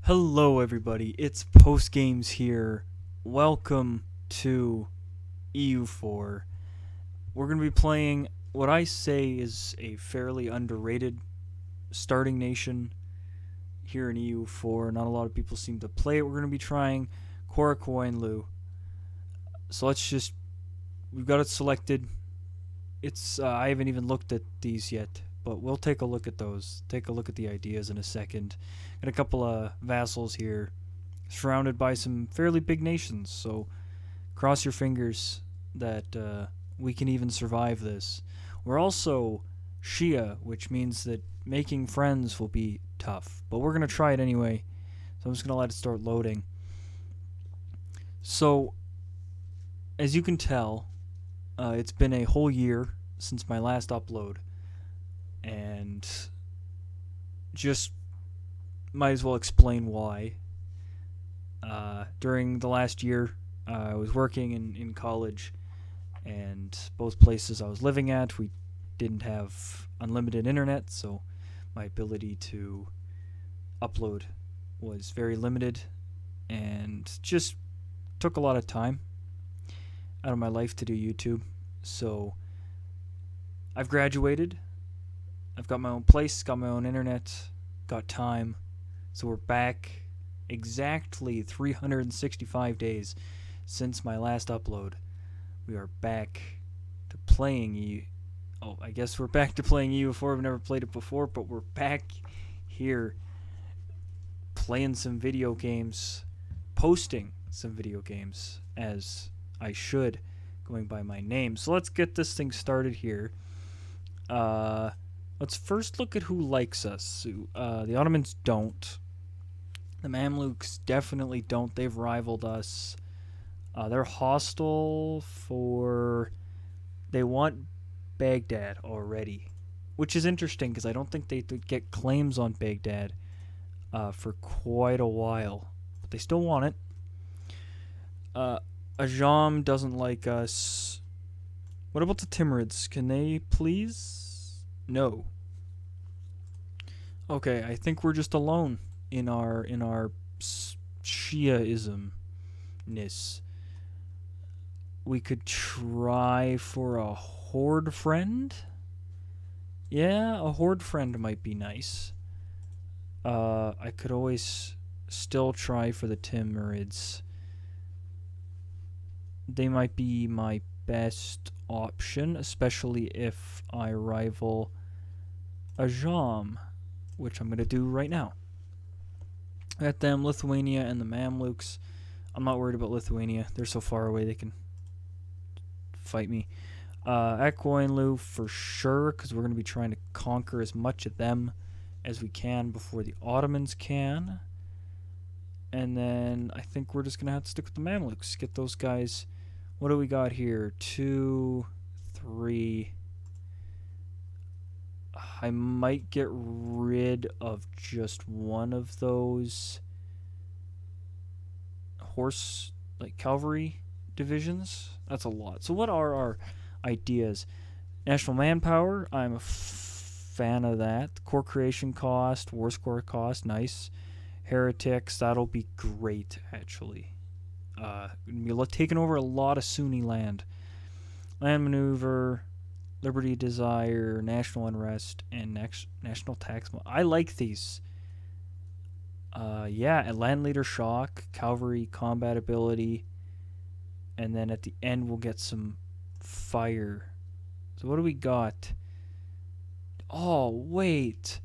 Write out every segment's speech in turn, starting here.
Hello everybody, it's Post Games here. Welcome to EU4. We're going to be playing what I say is a fairly underrated starting nation here in EU4. Not a lot of people seem to play it. We're going to be trying Qara Qoyunlu. So we've got it selected. I haven't even looked at these yet, but we'll take a look at those. Take a look at the ideas in a second. Got a couple of vassals here, surrounded by some fairly big nations, so cross your fingers that we can even survive this. We're also Shia, which means that making friends will be tough, but we're going to try it anyway, so I'm just going to let it start loading. So, as you can tell, it's been a whole year since my last upload, and just might as well explain why. During the last year, I was working in college, and both places I was living at, we didn't have unlimited internet, so my ability to upload was very limited, and just took a lot of time out of my life to do YouTube. So I've graduated, I've got my own place, got my own internet, got time. So we're back exactly 365 days since my last upload. We are back to playing I guess we're back to playing EU4. I've never played it before, but we're back here playing some video games, posting some video games as I should, going by my name. So let's get this thing started here. Let's first look at who likes us. The Ottomans don't. The Mamluks definitely don't. They've rivaled us. They're hostile for... They want Baghdad already, which is interesting because I don't think they get claims on Baghdad for quite a while. But they still want it. Ajam doesn't like us. What about the Timurids? Can they please? No. Okay, I think we're just alone in our Shiaism-ness. We could try for a horde friend. Yeah, a horde friend might be nice. I could always still try for the Timurids. They might be my best option, especially if I rival Ajam, which I'm going to do right now. At them, Lithuania and the Mamluks. I'm not worried about Lithuania. They're so far away they can fight me. At Qoyunlu for sure, because we're going to be trying to conquer as much of them as we can before the Ottomans can. And then I think we're just going to have to stick with the Mamluks. Get those guys. What do we got here? 2, 3. I might get rid of just one of those cavalry divisions. That's a lot. So what are our ideas? National manpower, I'm a fan of that. Core creation cost, war score cost, nice. Heretics, that'll be great, actually. We're taking over a lot of Sunni land. Land maneuver, liberty desire, national unrest, and national tax. I like these. Yeah, and land leader shock, cavalry combat ability, and then at the end we'll get some fire. So what do we got? Oh, wait.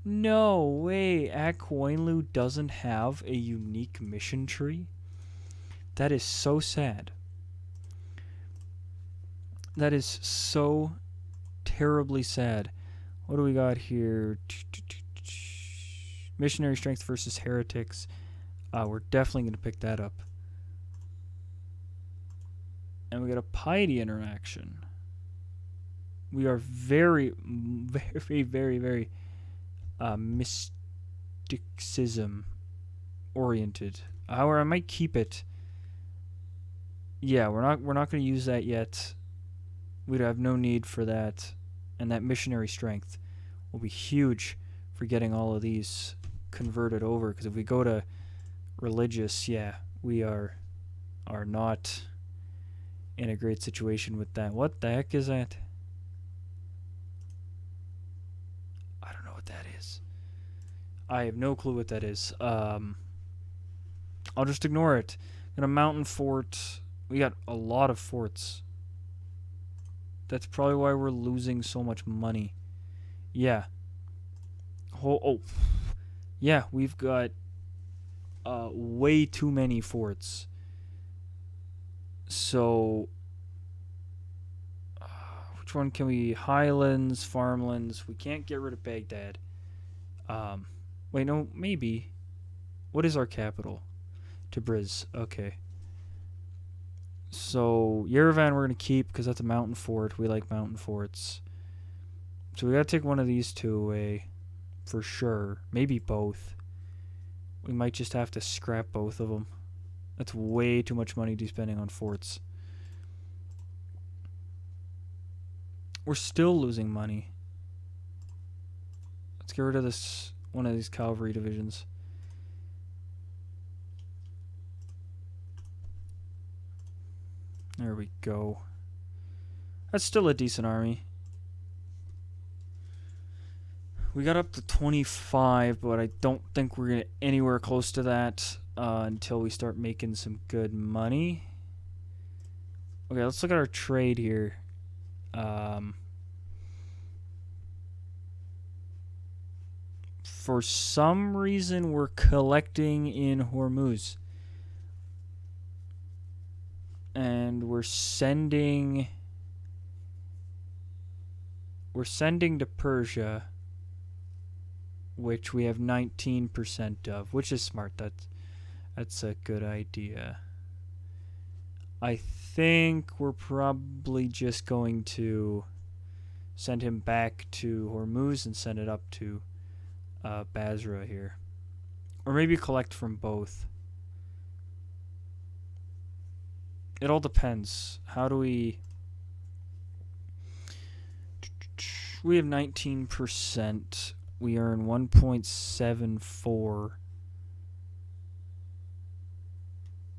No way. At Qoyunlu doesn't have a unique mission tree. That is so sad. That is so terribly sad. What do we got here? Missionary strength versus heretics. We're definitely going to pick that up. And we got a piety interaction. We are very, very, very, very mysticism oriented. However, I might keep it. Yeah, we're not going to use that yet. We'd have no need for that, and that missionary strength will be huge for getting all of these convert it over, because if we go to religious, yeah, we are not in a great situation with that. What the heck is that? I don't know what that is. I have no clue what that is. I'll just ignore it. In a mountain fort, we got a lot of forts. That's probably why we're losing so much money. Yeah. Oh. Yeah, we've got way too many forts. So, which one can we? Highlands, farmlands. We can't get rid of Baghdad. Wait, no, maybe. What is our capital? Tabriz. Okay. So, Yerevan we're going to keep because that's a mountain fort. We like mountain forts. So, we got to take one of these two away for sure. Maybe both. We might just have to scrap both of them. That's way too much money to be spending on forts. We're still losing money. Let's get rid of this one of these cavalry divisions. There we go. That's still a decent army. We got up to 25, but I don't think we're gonna anywhere close to that until we start making some good money. Okay, let's look at our trade here. For some reason, we're collecting in Hormuz. And we're sending to Persia, which we have 19% of, which is smart. That's a good idea. I think we're probably just going to send him back to Hormuz and send it up to Basra here. Or maybe collect from both. It all depends. How do we... We have 19%. We earn 1.74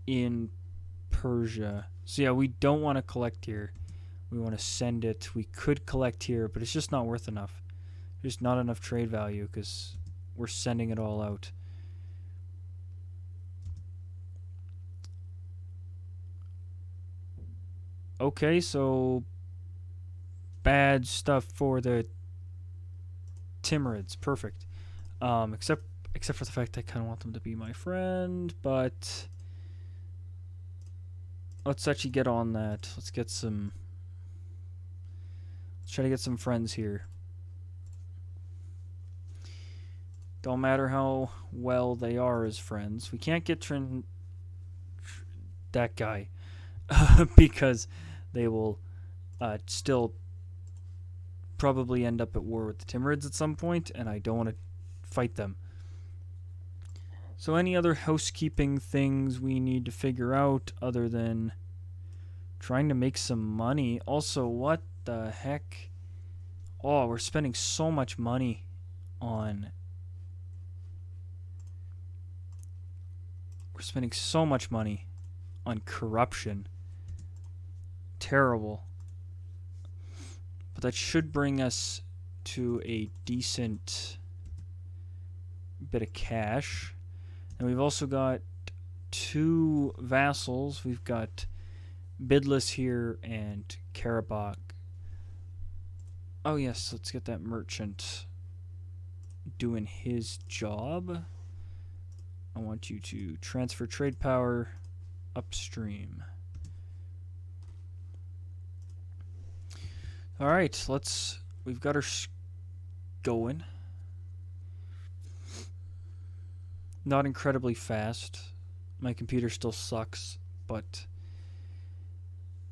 in Persia. So yeah, we don't want to collect here. We want to send it. We could collect here, but it's just not worth enough. There's not enough trade value because we're sending it all out. Okay, so bad stuff for the Timurids. Perfect. Except for the fact I kind of want them to be my friend, but let's actually get on that. Let's try to get some friends here. Don't matter how well they are as friends. We can't get that guy because they will still probably end up at war with the Timurids at some point, and I don't want to fight them. So any other housekeeping things we need to figure out other than trying to make some money? Also, what the heck? Oh, we're spending so much money on... We're spending so much money on corruption. Terrible. But that should bring us to a decent bit of cash. And we've also got 2 vassals. We've got Bidlis here and Karabakh. Oh yes, let's get that merchant doing his job. I want you to transfer trade power upstream. Alright, we've got her going. Not incredibly fast. My computer still sucks, but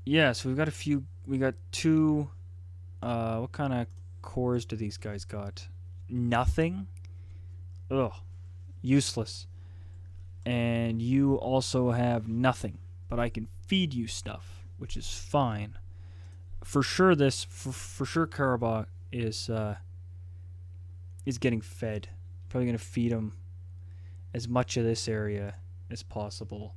yeah, so we got 2, what kind of cores do these guys got? Nothing? Ugh, useless. And you also have nothing, but I can feed you stuff, which is fine. For sure for sure Karabakh is getting fed. Probably gonna feed him as much of this area as possible.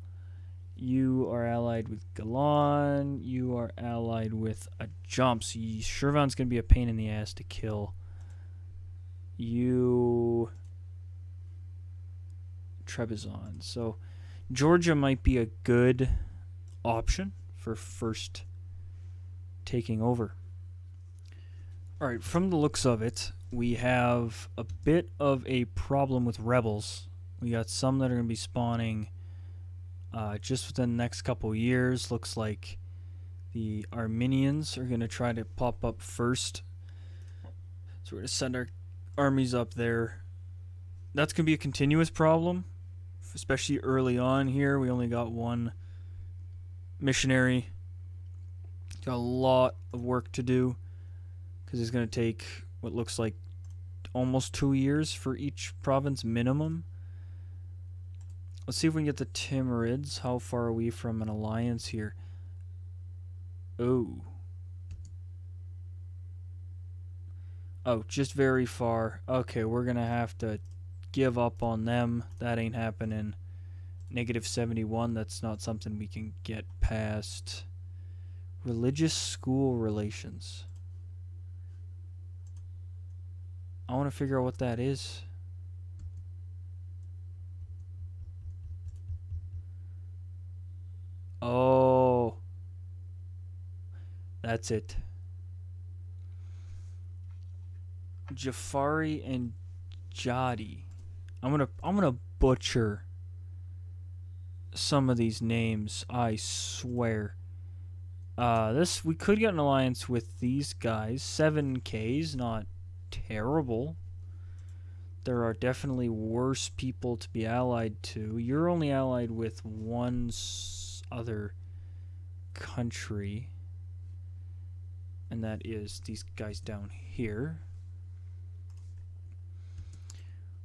You are allied with Galan. You are allied with a jump. So Shirvan's going to be a pain in the ass to kill. You... Trebizond. So Georgia might be a good option for first taking over. Alright, from the looks of it, we have a bit of a problem with rebels. We got some that are going to be spawning just within the next couple years. Looks like the Armenians are going to try to pop up first. So we're going to send our armies up there. That's going to be a continuous problem, especially early on here. We only got one missionary. Got a lot of work to do because it's going to take what looks like almost 2 years for each province minimum. Let's see if we can get the Timurids. How far are we from an alliance here? Oh, just very far. Okay, we're going to have to give up on them. That ain't happening. -71, that's not something we can get past. Religious school relations. I want to figure out what that is. Oh, that's it. Jafari and Jadi. I'm gonna butcher some of these names, I swear. We could get an alliance with these guys. 7K's not terrible. There are definitely worse people to be allied to. You're only allied with one other country, and that is these guys down here.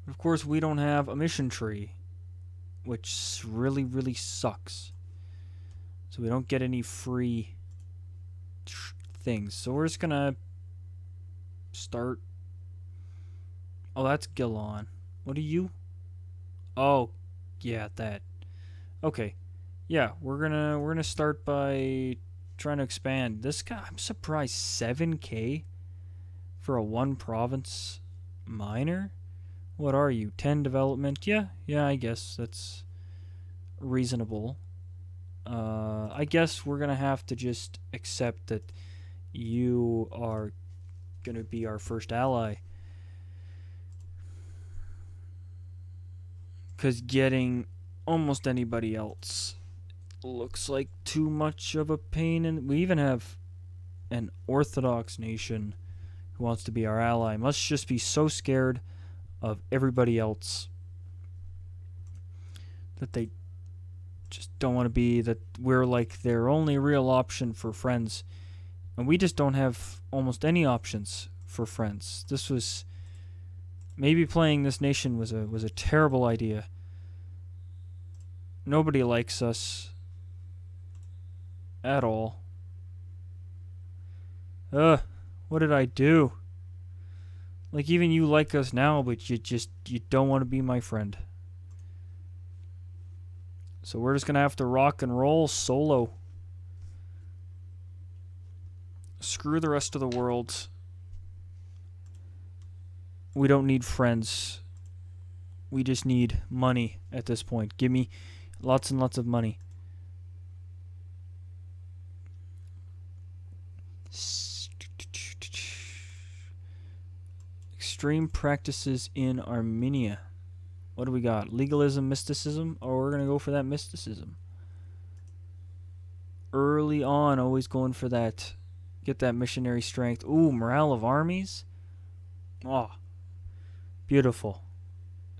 Of course, we don't have a mission tree, which really, really sucks. So we don't get any free things. So we're just gonna start. Oh, that's Gilon. What are you? Oh, yeah, that. Okay, yeah, we're gonna start by trying to expand. This guy, I'm surprised, 7K for a one province minor. What are you? 10 development? Yeah, I guess that's reasonable. I guess we're gonna have to just accept that you are gonna be our first ally. Because getting almost anybody else looks like too much of a pain. And we even have an Orthodox nation who wants to be our ally. Must just be so scared of everybody else that they just don't want to be, that we're like their only real option for friends. And we just don't have almost any options for friends. This was... Maybe playing this nation was a terrible idea. Nobody likes us at all. What did I do? Like, even you like us now, but you don't want to be my friend. So we're just gonna have to rock and roll solo. Screw the rest of the world. We don't need friends. We just need money at this point. Give me lots and lots of money. Extreme practices in Armenia. What do we got? Legalism, mysticism? Oh, we're going to go for that mysticism. Early on, always going for that. Get that missionary strength. Ooh, morale of armies? Oh, beautiful.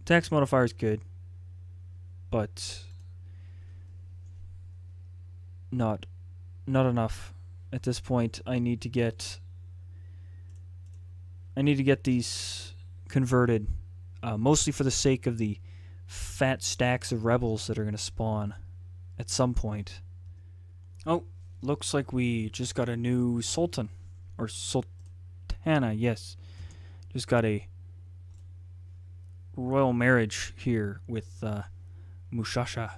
Tax modifier is good, but not enough at this point. I need to get these converted, mostly for the sake of the fat stacks of rebels that are going to spawn at some point. Oh, looks like we just got a new sultan, or sultana. Yes, just got a royal marriage here with Mushasha.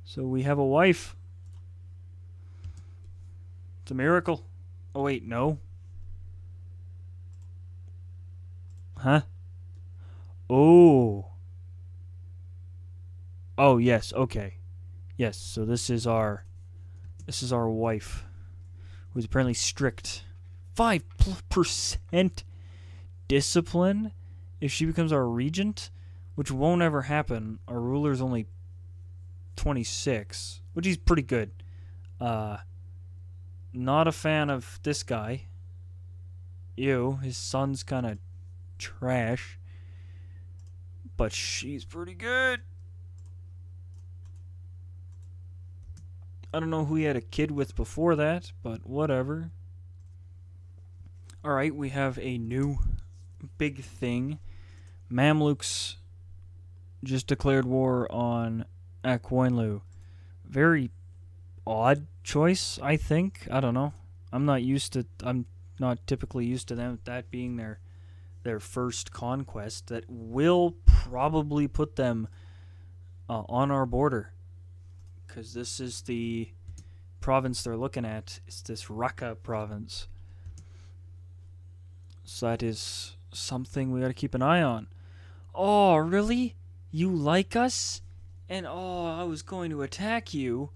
So we have a wife. It's a miracle. Oh wait, no. Huh? Oh. Oh yes, okay. Yes, so this is our wife, who's apparently strict. 5% discipline if she becomes our regent, which won't ever happen. Our ruler's only 26, which is pretty good. Not a fan of this guy. Ew, his son's kind of trash, but she's pretty good. I don't know who he had a kid with before that, but whatever. Alright, we have a new big thing. Mamluks just declared war on Eu4 Qoyunlu. Very odd choice, I think. I don't know. I'm not typically used to them that being their first conquest. That will probably put them on our border, because this is the province they're looking at. It's this Raqqa province. So that is something we got to keep an eye on. Oh, really? You like us? And oh, I was going to attack you.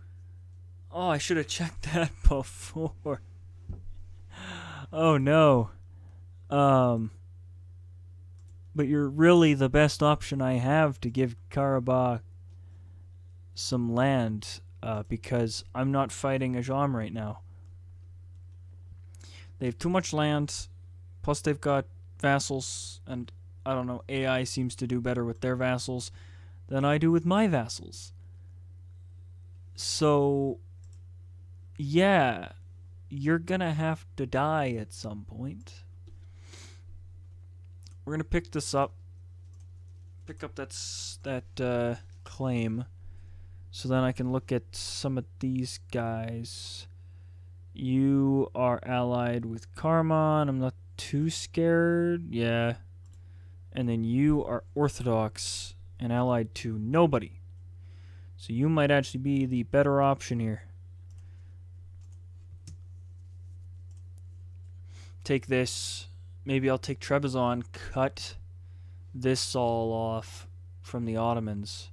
Oh, I should have checked that before. Oh no. But you're really the best option I have to give Karabakh some land, because I'm not fighting Ajam right now. They have too much land, plus they've got vassals, and I don't know, AI seems to do better with their vassals than I do with my vassals. So, yeah, you're gonna have to die at some point. We're gonna pick this up. Pick up that claim, so then I can look at some of these guys. You are allied with Karman. I'm not too scared. Yeah. And then you are Orthodox and allied to nobody. So you might actually be the better option here. Take this. Maybe I'll take Trebizond, cut this all off from the Ottomans.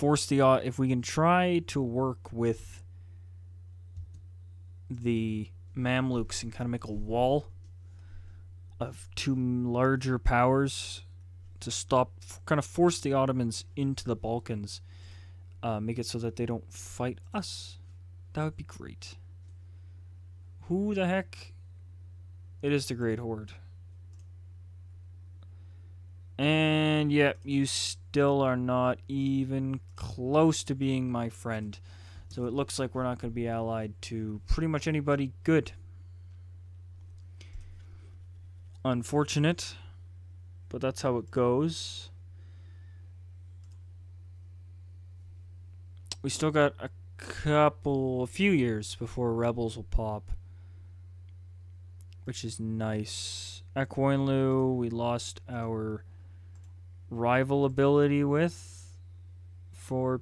If we can try to work with the Mamluks and kind of make a wall of two larger powers to stop, kind of force the Ottomans into the Balkans, make it so that they don't fight us. That would be great. Who the heck? It is the Great Horde. And yep, you still are not even close to being my friend. So it looks like we're not going to be allied to pretty much anybody good. Unfortunate, but that's how it goes. We still got a few years before rebels will pop, which is nice. Eu4 Qoyunlu, we lost our rival ability with for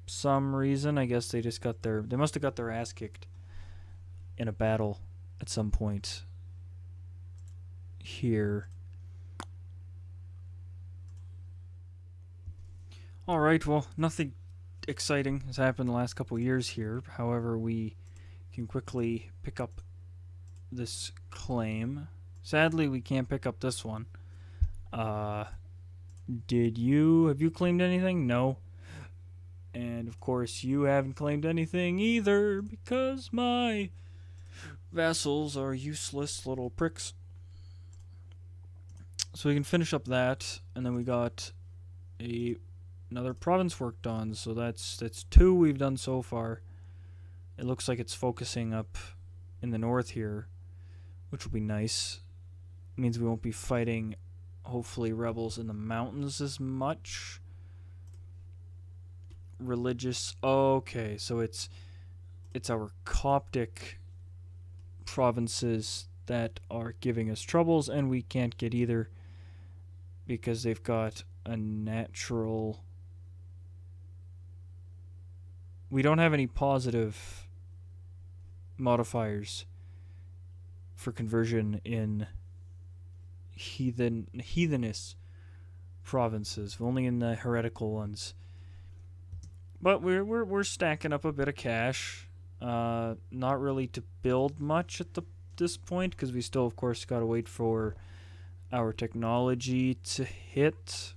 some reason. I guess they must have got their ass kicked in a battle at some point here. Alright, well, nothing exciting has happened the last couple years here. However, we can quickly pick up this claim. Sadly, we can't pick up this one. Have you claimed anything? No. And of course you haven't claimed anything either, because my vassals are useless little pricks. So we can finish up that, and then we got another province worked on. So that's 2 we've done so far. It looks like it's focusing up in the north here, which will be nice. It means we won't be fighting, hopefully, rebels in the mountains as much. Religious. Okay, so it's our Coptic provinces that are giving us troubles, and we can't get either because they've got a natural... We don't have any positive modifiers for conversion in heathenous provinces, only in the heretical ones. But we're stacking up a bit of cash. Not really to build much at this point, because we still, of course, got to wait for our technology to hit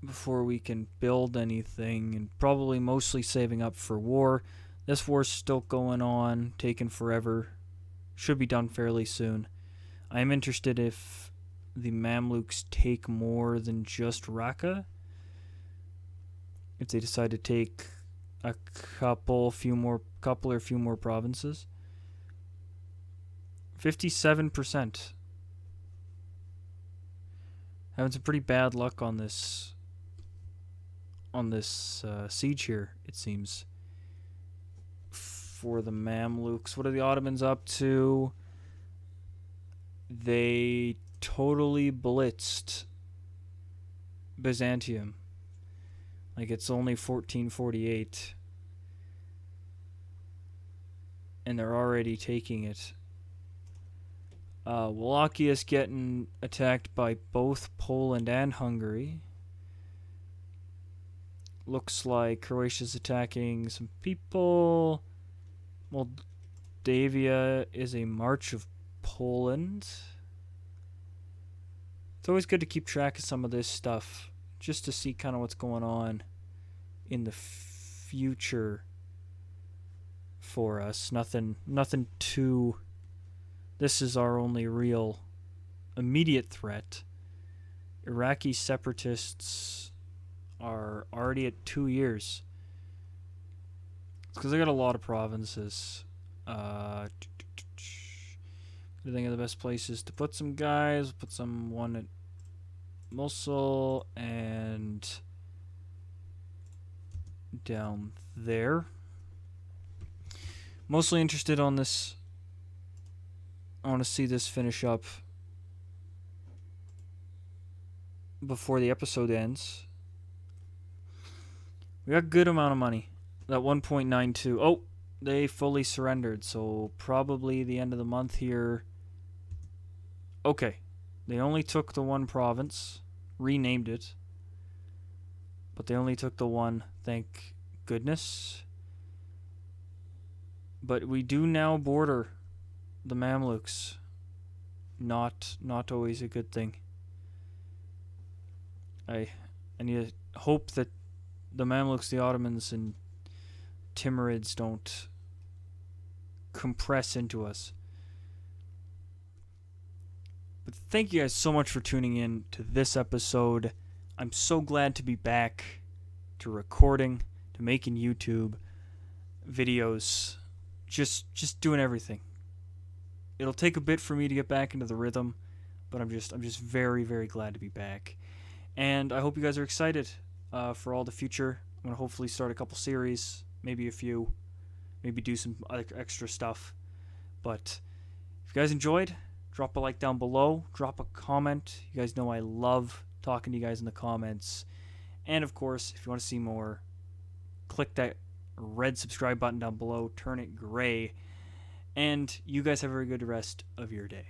before we can build anything, and probably mostly saving up for war. This war's still going on, taking forever. Should be done fairly soon. I am interested if the Mamluks take more than just Raqqa. If they decide to take a couple or few more provinces. 57%. Having some pretty bad luck on this siege here, it seems. For the Mamluks, what are the Ottomans up to? They totally blitzed Byzantium. Like, it's only 1448. And they're already taking it. Wallachia getting attacked by both Poland and Hungary. Looks like Croatia's attacking some people. Moldavia is a march of Poland. It's always good to keep track of some of this stuff, just to see kind of what's going on in the future for us. Nothing too... This is our only real immediate threat. Iraqi separatists are already at 2 years. It's because they got a lot of provinces. I think of the best places to put some guys. Put one at Mosul and down there. Mostly interested on this. I want to see this finish up before the episode ends. We got a good amount of money. That 1.92. Oh, they fully surrendered. So probably the end of the month here. Okay. They only took the one province. Renamed it. But they only took the one. Thank goodness. But we do now border the Mamluks. Not always a good thing. I need to hope that the Mamluks, the Ottomans, and Timurids don't compress into us. But thank you guys so much for tuning in to this episode. I'm so glad to be back to recording, to making YouTube videos, just doing everything. It'll take a bit for me to get back into the rhythm, but I'm just very, very glad to be back. And I hope you guys are excited for all the future. I'm going to hopefully start a couple series, maybe a few, maybe do some extra stuff. But if you guys enjoyed, drop a like down below, drop a comment. You guys know I love talking to you guys in the comments. And of course, if you want to see more, click that red subscribe button down below, turn it gray, and you guys have a very good rest of your day.